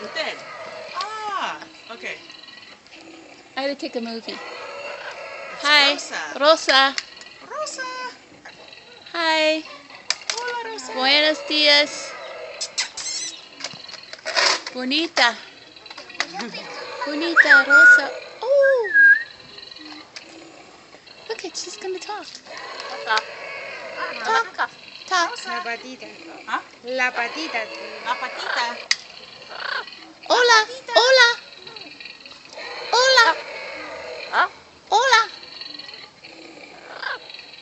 Usted. Ah, okay. I gotta take a movie. Hi, Rosa. Rosa. Rosa. Hi. Hola, Rosa. Buenos dias. Bonita. Bonita, Rosa. Oh. Look it, she's gonna talk. Talk. Talk. La patita. ¿Ah? La patita. La patita. Hola. Hola. Hola. Hola.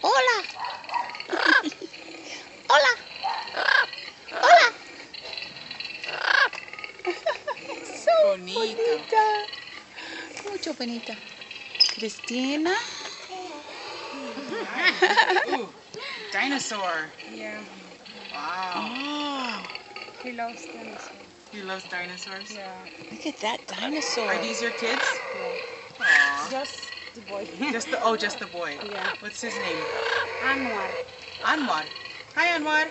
Hola. Hola. Hola. So Bonito. bonita. Mucho bonita. Cristina. Ooh, dinosaur. Yeah. Wow. Oh, He loves dinosaurs. He loves dinosaurs. Yeah. look at that dinosaur. Are these your kids? Yeah. Aw. Just the boy. Just the boy. Yeah. What's his name? Anwar. Anwar. Hi, Anwar.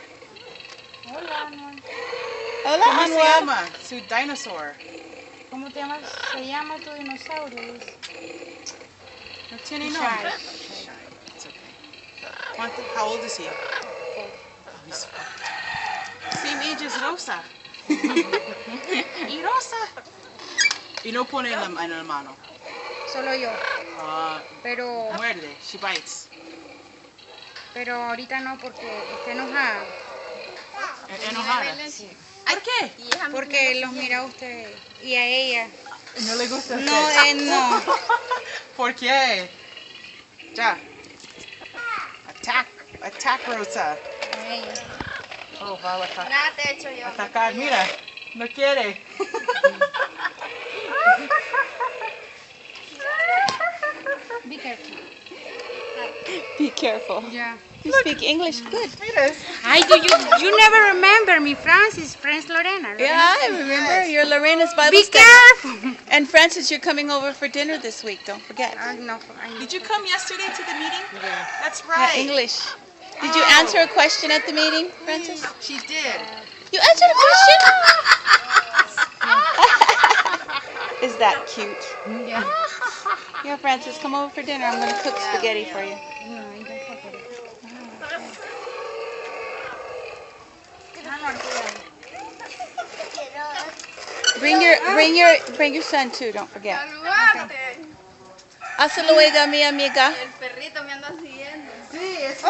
Hola, Anwar. Hola, ¿Cómo se Anwar. llama su dinosaur? ¿Cómo te llamas? Se llama tu dinosaurio. Dice. No tiene Shy. nombre. Shy. It's okay. How old is he? Oh, he's 4. Same age as Rosa. Y Rosa. Y no pone en la mano. Solo yo. Pero, Muerde. She bites. pero ahorita no porque está enojada. Enojada. ¿Por qué? Porque los mira a usted y a ella. No le gusta. No, no. ¿Por qué? Ya. Attack Rosa. A ella. Oh, va a atacar. Nada te he hecho yo. Atacar, mira. No quiere. Be careful. Be careful. Yeah. You speak English good. Mira. You never remember me, Francis, Lorena. Yeah, I remember. You're Lorena's Bible Be study. careful. And Francis, you're coming over for dinner this week. Don't forget. No, Did you come yesterday to the meeting? Yeah. That's Yeah, right. English. Did you answer a question at the meeting, Francis? She did. You answered a question? Is that cute? Yeah. Yeah, Francis, come over for dinner. I'm going to cook spaghetti for you. No, I don't fuck with it. Bring your son too. Don't forget. Saludarte. Hasta luego, mi amiga. El perrito me anda siguiendo. Sí, es